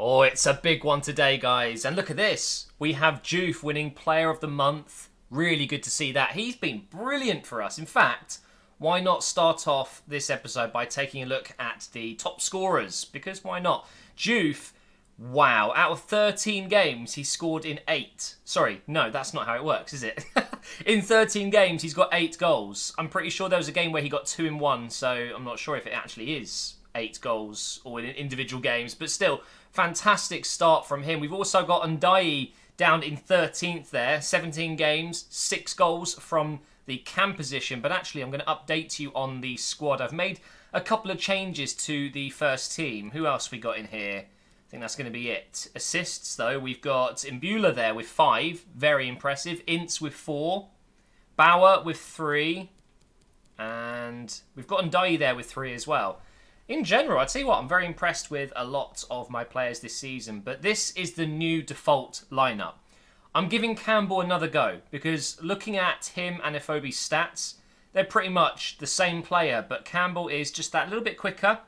Oh, it's a big one today, guys. And look at this. We have Juve winning Player of the Month. Really good to see that. He's been brilliant for us. In fact, why not start off this episode by taking a look at the top scorers? Because why not? Juve, wow. Out of 13 games, he scored in 8. Sorry, no, that's not how it works, is it? In 13 games, he's got 8 goals. I'm pretty sure there was a game where he got 2 in 1, so I'm not sure if it actually is 8 goals or in individual games. But still, fantastic start from him. We've also got Ndiaye down in 13th there. 17 games, 6 goals from the cam position. But actually, I'm going to update you on the squad. I've made a couple of changes to the first team. Who else we got in here? I think that's going to be it. Assists, though, we've got Imbula there with 5. Very impressive. Ince with 4. Bauer with 3. And we've got Ndiaye there with 3 as well. In general, I'd tell you what, I'm very impressed with a lot of my players this season. But this is the new default lineup. I'm giving Campbell another go because looking at him and Ifobi's stats, they're pretty much the same player. But Campbell is just that little bit quicker.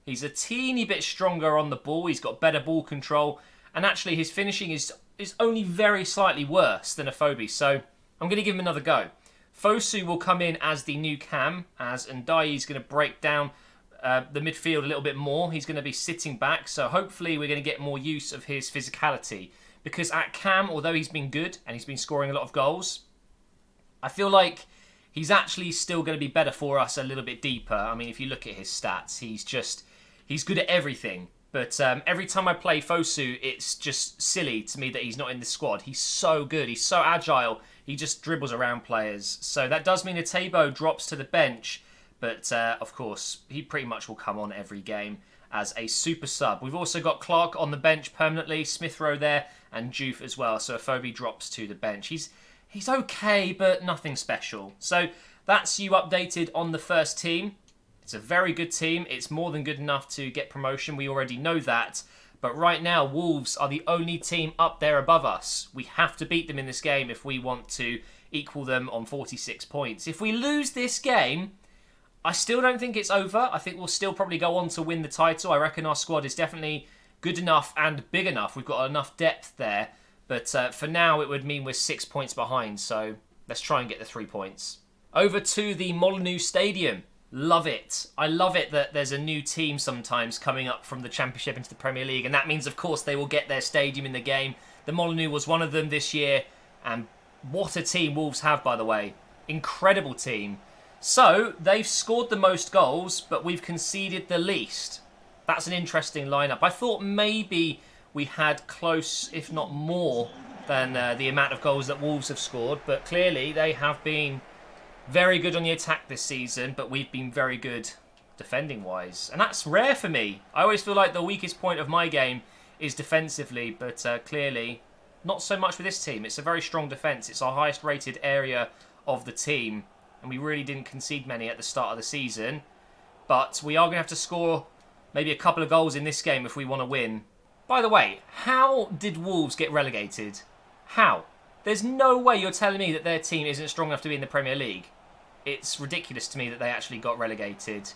He's a teeny bit stronger on the ball. He's got better ball control. And actually, his finishing is only very slightly worse than Ifobi. So I'm going to give him another go. Fosu will come in as the new cam, as Ndiaye is going to break down the midfield a little bit more. He's going to be sitting back. So hopefully we're going to get more use of his physicality. Because at cam, although he's been good and he's been scoring a lot of goals, I feel like he's actually still going to be better for us a little bit deeper. I mean, if you look at his stats, he's good at everything. But every time I play Fosu, it's just silly to me that he's not in the squad. He's so good. He's so agile. He just dribbles around players. So that does mean Atebo drops to the bench. But, of course, he pretty much will come on every game as a super sub. We've also got Clark on the bench permanently. Smith Rowe there and Juve as well. So Ifobi drops to the bench. He's okay, but nothing special. So that's you updated on the first team. It's a very good team. It's more than good enough to get promotion. We already know that. But right now, Wolves are the only team up there above us. We have to beat them in this game if we want to equal them on 46 points. If we lose this game, I still don't think it's over. I think we'll still probably go on to win the title. I reckon our squad is definitely good enough and big enough. We've got enough depth there. But for now, it would mean we're 6 points behind. So let's try and get the 3 points. Over to the Molineux Stadium. Love it. I love it that there's a new team sometimes coming up from the Championship into the Premier League. And that means, of course, they will get their stadium in the game. The Molineux was one of them this year. And what a team Wolves have, by the way. Incredible team. So, they've scored the most goals, but we've conceded the least. That's an interesting lineup. I thought maybe we had close, if not more, than the amount of goals that Wolves have scored. But clearly, they have been very good on the attack this season, but we've been very good defending-wise. And that's rare for me. I always feel like the weakest point of my game is defensively, but clearly not so much with this team. It's a very strong defence. It's our highest-rated area of the team, and we really didn't concede many at the start of the season. But we are going to have to score maybe a couple of goals in this game if we want to win. By the way, how did Wolves get relegated? How? There's no way you're telling me that their team isn't strong enough to be in the Premier League. It's ridiculous to me that they actually got relegated.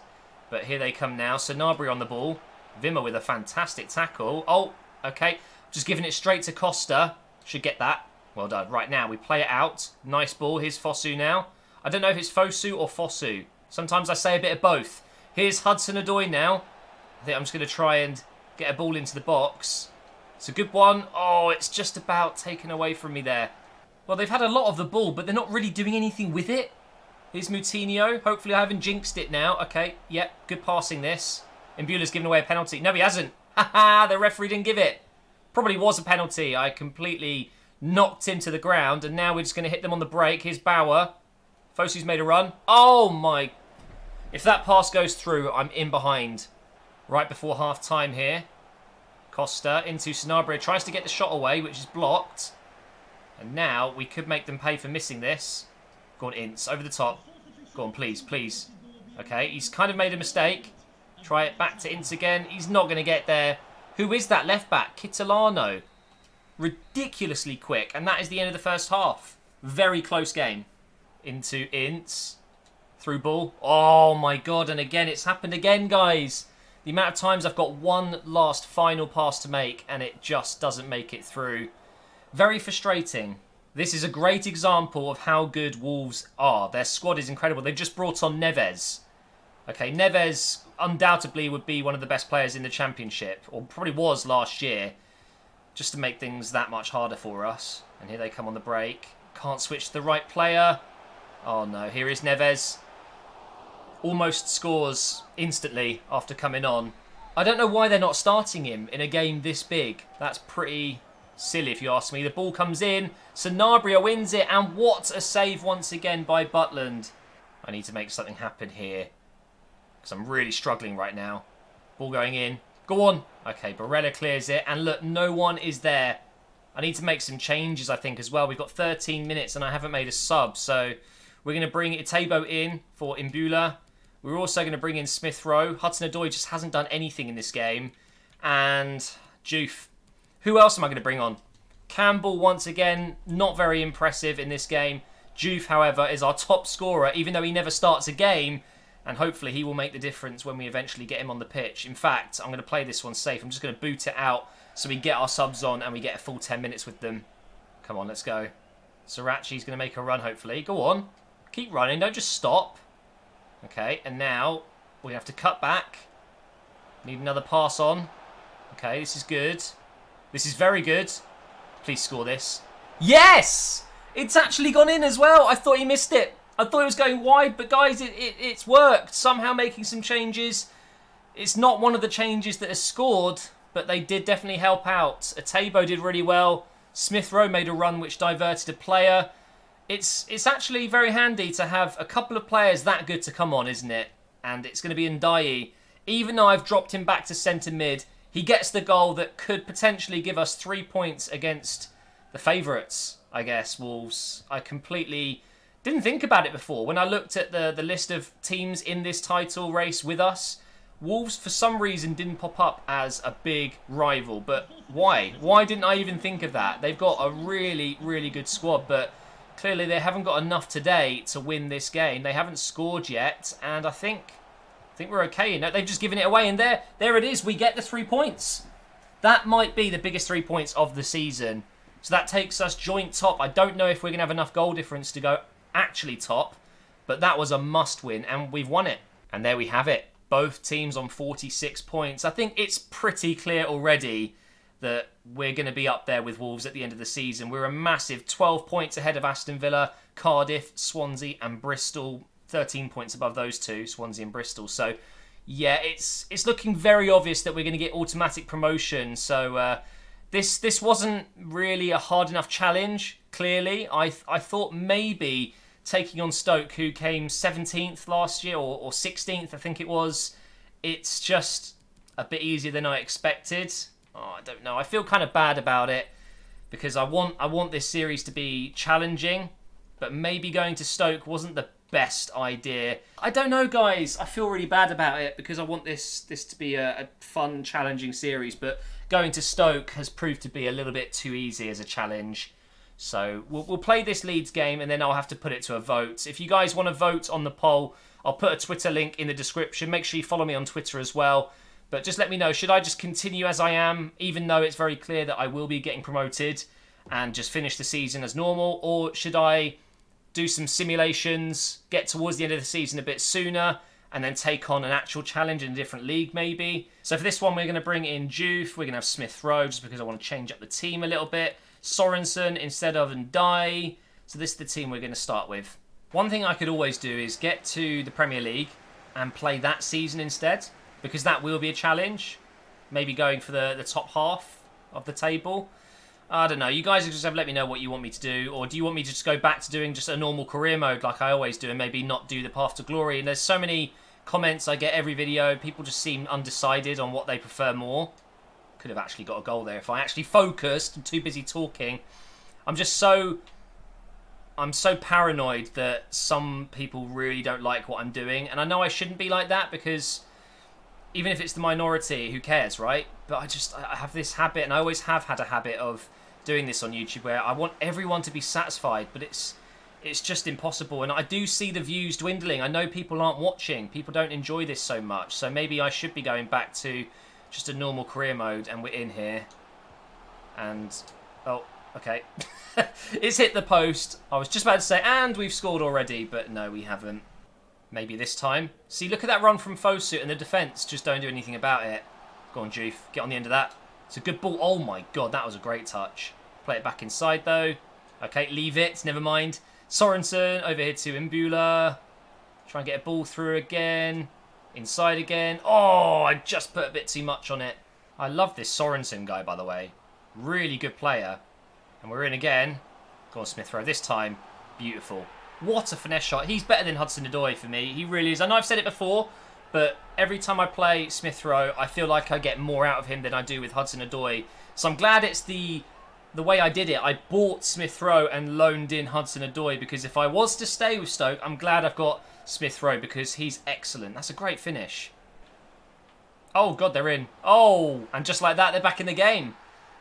But here they come now. Sanabria on the ball. Wimmer with a fantastic tackle. Oh, okay. Just giving it straight to Costa. Should get that. Well done. Right now, we play it out. Nice ball. Here's Fosu now. I don't know if it's Fosu or Fosu. Sometimes I say a bit of both. Here's Hudson-Odoi now. I think I'm just going to try and get a ball into the box. It's a good one. Oh, it's just about taken away from me there. Well, they've had a lot of the ball, but they're not really doing anything with it. Here's Moutinho. Hopefully I haven't jinxed it now. Okay, yep, good passing this. Imbula's given away a penalty. No, he hasn't. Haha, the referee didn't give it. Probably was a penalty. I completely knocked him to the ground, and now we're just going to hit them on the break. Here's Bauer. Fosu's made a run. Oh, my. If that pass goes through, I'm in behind. Right before half-time here. Costa into Sanabria. Tries to get the shot away, which is blocked. And now we could make them pay for missing this. Go on, Ince. Over the top. Go on, please, please. Okay, he's kind of made a mistake. Try it back to Ince again. He's not going to get there. Who is that left-back? Kitolano. Ridiculously quick. And that is the end of the first half. Very close game. Into Ince. Through ball. Oh, my God. And again, it's happened again, guys. The amount of times I've got one last final pass to make and it just doesn't make it through. Very frustrating. This is a great example of how good Wolves are. Their squad is incredible. They've just brought on Neves. Okay, Neves undoubtedly would be one of the best players in the Championship, or probably was last year, just to make things that much harder for us. And here they come on the break. Can't switch to the right player. Oh no, here is Neves. Almost scores instantly after coming on. I don't know why they're not starting him in a game this big. That's pretty silly if you ask me. The ball comes in. Sanabria wins it. And what a save once again by Butland. I need to make something happen here, because I'm really struggling right now. Ball going in. Go on. Okay, Barella clears it. And look, no one is there. I need to make some changes, I think, as well. We've got 13 minutes and I haven't made a sub. So we're going to bring Itebo in for Imbula. We're also going to bring in Smith Rowe. Hudson-Odoi just hasn't done anything in this game. And Juve. Who else am I going to bring on? Campbell, once again, not very impressive in this game. Juve, however, is our top scorer, even though he never starts a game. And hopefully he will make the difference when we eventually get him on the pitch. In fact, I'm going to play this one safe. I'm just going to boot it out so we get our subs on and we get a full 10 minutes with them. Come on, let's go. Sirachi's going to make a run, hopefully. Go on. Keep running. Don't just stop. Okay, and now we have to cut back. Need another pass on. Okay, this is good. This is very good. Please score this. Yes! It's actually gone in as well. I thought he missed it. I thought it was going wide, but guys, it's worked. Somehow making some changes. It's not one of the changes that has scored, but they did definitely help out. Itebo did really well. Smith Rowe made a run which diverted a player. It's actually very handy to have a couple of players that good to come on, isn't it? And it's going to be Ndiaye. Even though I've dropped him back to centre mid, he gets the goal that could potentially give us 3 points against the favourites, I guess, Wolves. I completely didn't think about it before. When I looked at the list of teams in this title race with us, Wolves, for some reason, didn't pop up as a big rival. But why? Why didn't I even think of that? They've got a really, really good squad, but clearly they haven't got enough today to win this game. They haven't scored yet, and I think we're okay. You know, they've just given it away, and there it is. We get the 3 points. That might be the biggest 3 points of the season. So that takes us joint top. I don't know if we're going to have enough goal difference to go actually top, but that was a must-win, and we've won it. And there we have it. Both teams on 46 points. I think it's pretty clear already that we're going to be up there with Wolves at the end of the season. We're a massive 12 points ahead of Aston Villa, Cardiff, Swansea and Bristol. 13 points above those two, Swansea and Bristol. So, yeah, it's looking very obvious that we're going to get automatic promotion. So, this wasn't really a hard enough challenge, clearly. I thought maybe taking on Stoke, who came 17th last year, or 16th, I think it was. It's just a bit easier than I expected. Oh, I don't know. I feel kind of bad about it because I want this series to be challenging, but maybe going to Stoke wasn't the best idea. I don't know, guys. I feel really bad about it because I want this to be a fun, challenging series, but going to Stoke has proved to be a little bit too easy as a challenge. So we'll play this Leeds game and then I'll have to put it to a vote. If you guys want to vote on the poll, I'll put a Twitter link in the description. Make sure you follow me on Twitter as well. But just let me know, should I just continue as I am, even though it's very clear that I will be getting promoted, and just finish the season as normal? Or should I do some simulations, get towards the end of the season a bit sooner, and then take on an actual challenge in a different league maybe? So for this one, we're going to bring in Juve. We're going to have Smith Rowe, just because I want to change up the team a little bit. Sorensen instead of Ndiaye. So this is the team we're going to start with. One thing I could always do is get to the Premier League and play that season instead, because that will be a challenge. Maybe going for the top half of the table. I don't know. You guys just have to let me know what you want me to do. Or do you want me to just go back to doing just a normal career mode like I always do and maybe not do the Path to Glory? And there's so many comments I get every video. People just seem undecided on what they prefer more. Could have actually got a goal there if I actually focused. I'm too busy talking. I'm so paranoid that some people really don't like what I'm doing. And I know I shouldn't be like that because even if it's the minority, who cares, right? But I have this habit, and I always have had a habit of doing this on YouTube where I want everyone to be satisfied, but it's it's just impossible. And I do see the views dwindling. I know people aren't watching. People don't enjoy this so much. So maybe I should be going back to just a normal career mode. And we're in here. And, oh, okay. It's hit the post. I was just about to say, and we've scored already. But no, we haven't. Maybe this time. See, look at that run from Fosu, and the defence just don't do anything about it. Go on, Juve. Get on the end of that. It's a good ball. Oh, my God. That was a great touch. Play it back inside, though. Okay, leave it. Never mind. Sorensen over here to Mbula. Try and get a ball through again. Inside again. Oh, I just put a bit too much on it. I love this Sorensen guy, by the way. Really good player. And we're in again. Go on, Smith Rowe. This time, beautiful. What a finesse shot. He's better than Hudson-Odoi for me. He really is. I know I've said it before, but every time I play Smith Rowe, I feel like I get more out of him than I do with Hudson-Odoi. So I'm glad it's the way I did it. I bought Smith Rowe and loaned in Hudson-Odoi, because if I was to stay with Stoke, I'm glad I've got Smith Rowe because he's excellent. That's a great finish. Oh, God, they're in. Oh, and just like that, they're back in the game.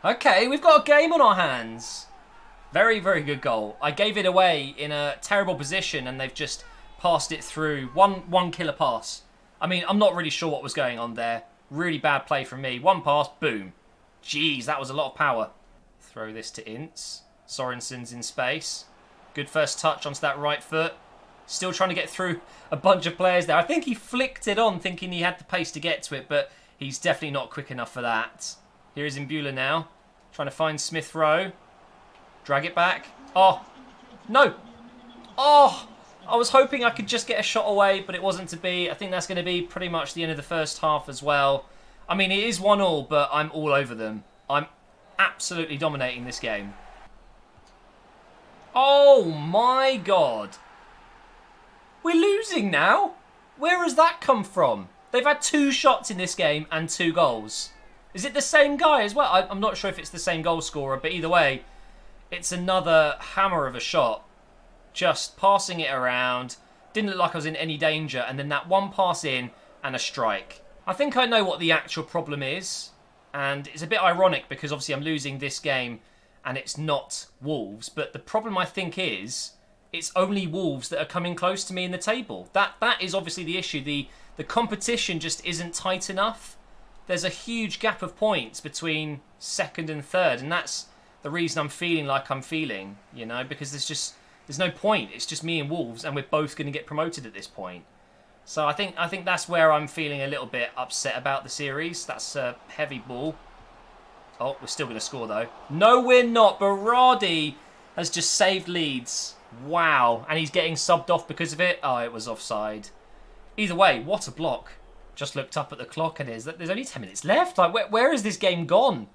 Okay, we've got a game on our hands. Very, very good goal. I gave it away in a terrible position and they've just passed it through. One killer pass. I mean, I'm not really sure what was going on there. Really bad play from me. One pass, boom. Jeez, that was a lot of power. Throw this to Ince. Sorensen's in space. Good first touch onto that right foot. Still trying to get through a bunch of players there. I think he flicked it on thinking he had the pace to get to it, but he's definitely not quick enough for that. Here is Mbula now. Trying to find Smith Rowe. Drag it back. Oh, no. Oh, I was hoping I could just get a shot away, but it wasn't to be. I think that's going to be pretty much the end of the first half as well. I mean, it is 1-1, but I'm all over them. I'm absolutely dominating this game. Oh, my God. We're losing now? Where has that come from? They've had 2 shots in this game and 2 goals. Is it the same guy as well? I'm not sure if it's the same goal scorer, but either way, it's another hammer of a shot. Just passing it around. Didn't look like I was in any danger. And then that one pass in and a strike. I think I know what the actual problem is. And it's a bit ironic because obviously I'm losing this game and it's not Wolves. But the problem I think is it's only Wolves that are coming close to me in the table. That is obviously the issue. The competition just isn't tight enough. There's a huge gap of points between second and third, and that's the reason I'm feeling like I'm feeling, you know, because there's no point. It's just me and Wolves, and we're both going to get promoted at this point. So I think that's where I'm feeling a little bit upset about the series. That's a heavy ball. Oh, we're still going to score, though. No, we're not. Berardi has just saved Leeds. Wow. And he's getting subbed off because of it. Oh, it was offside. Either way, what a block. Just looked up at the clock and there's only 10 minutes left. Like, where has this game gone?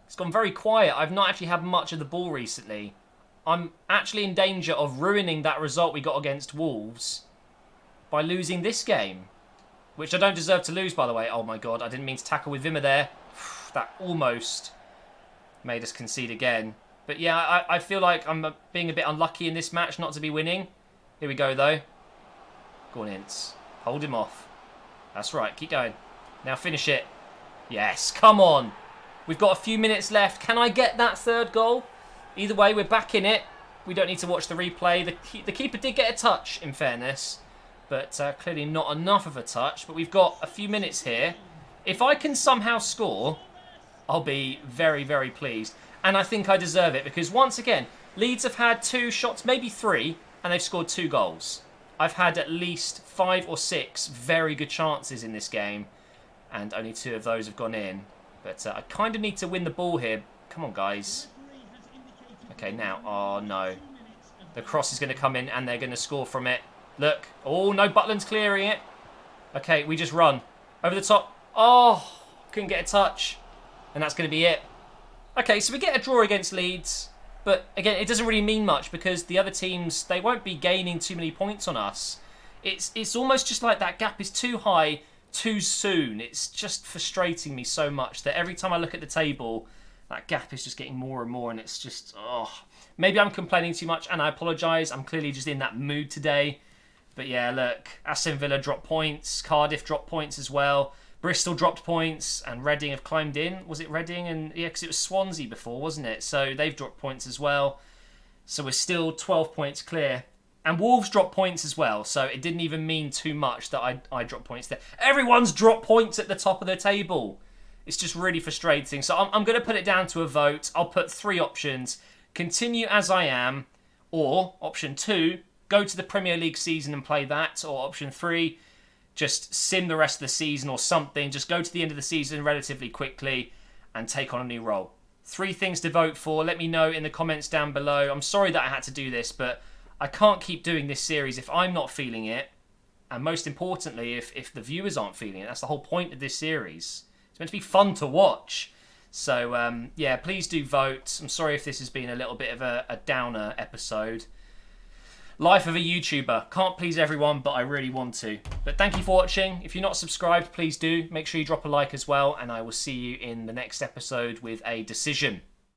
It's gone very quiet. I've not actually had much of the ball recently. I'm actually in danger of ruining that result we got against Wolves by losing this game, which I don't deserve to lose, by the way. Oh, my God. I didn't mean to tackle with Wimmer there. That almost made us concede again. But, yeah, I feel like I'm being a bit unlucky in this match not to be winning. Here we go, though. Go on, Ince. Hold him off. That's right. Keep going. Now finish it. Yes. Come on. We've got a few minutes left. Can I get that third goal? Either way, we're back in it. We don't need to watch the replay. The keeper did get a touch, in fairness. But clearly not enough of a touch. But we've got a few minutes here. If I can somehow score, I'll be very, very pleased. And I think I deserve it. Because once again, Leeds have had 2 shots, maybe 3. And they've scored 2 goals. I've had at least 5 or 6 very good chances in this game. And only 2 of those have gone in. But I kind of need to win the ball here. Come on, guys. Okay, now. Oh, no. The cross is going to come in and they're going to score from it. Look. Oh, no. Butland's clearing it. Okay, we just run. Over the top. Oh, couldn't get a touch. And that's going to be it. Okay, so we get a draw against Leeds. But, again, it doesn't really mean much because the other teams, they won't be gaining too many points on us. It's almost just like that gap is too high too soon. It's just frustrating me so much that every time I look at the table, that gap is just getting more and more, and it's just, oh. Maybe I'm complaining too much, and I apologise. I'm clearly just in that mood today. But yeah, look, Aston Villa dropped points, Cardiff dropped points as well, Bristol dropped points, and Reading have climbed in. Was it Reading? And yeah, because it was Swansea before, wasn't it? So they've dropped points as well. So we're still 12 points clear. And Wolves dropped points as well, so it didn't even mean too much that I dropped points there. Everyone's dropped points at the top of the table. It's just really frustrating. So I'm going to put it down to a vote. I'll put 3 options. Continue as I am, or option 2, go to the Premier League season and play that, or option 3, just sim the rest of the season or something. Just go to the end of the season relatively quickly and take on a new role. 3 things to vote for. Let me know in the comments down below. I'm sorry that I had to do this, but I can't keep doing this series if I'm not feeling it. And most importantly, if the viewers aren't feeling it. That's the whole point of this series. It's meant to be fun to watch. So, yeah, please do vote. I'm sorry if this has been a little bit of a downer episode. Life of a YouTuber. Can't please everyone, but I really want to. But thank you for watching. If you're not subscribed, please do. Make sure you drop a like as well. And I will see you in the next episode with a decision.